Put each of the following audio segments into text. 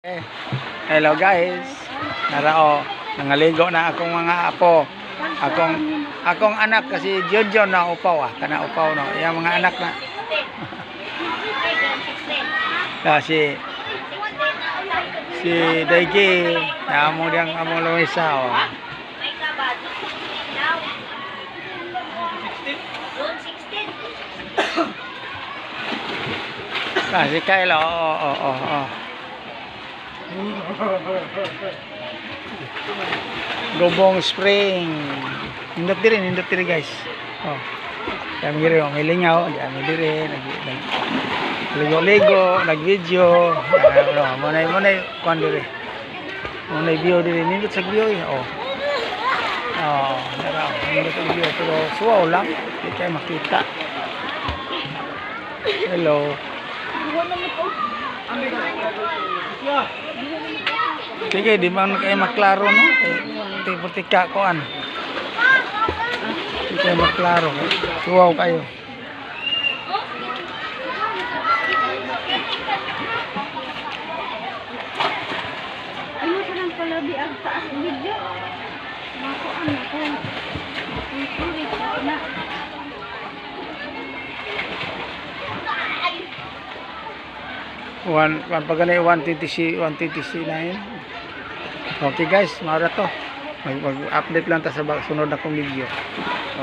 Eh, hello guys. Narao, nangaligo na akong mga apo. Akong anak kasi Jojo na upaw kana upaw no. Yang mga anak na. Si Daigi na amo diyang amo Luisa oh. Si Kyle oh. Gobong Spring. Nindot diri guys. Oh. Kami diri may lingaw, kami diri ligo, nag-video. Mo nay kon diri. Mo nay view diri nindot sa view oh. Nara, nindot sa view pero suwaw lang, di kay makita. Hello. Sige, di man kayo maklaro no? Putika koan. Di kayo maklaro. Suwaw kayo. Ano pa nang palabi ang taas video? Makuan na ko. Na. Pagani 120C 120C9. Okay guys, mara to. Mag-update lang ta sa sunod na kong video.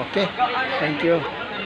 Okay, thank you.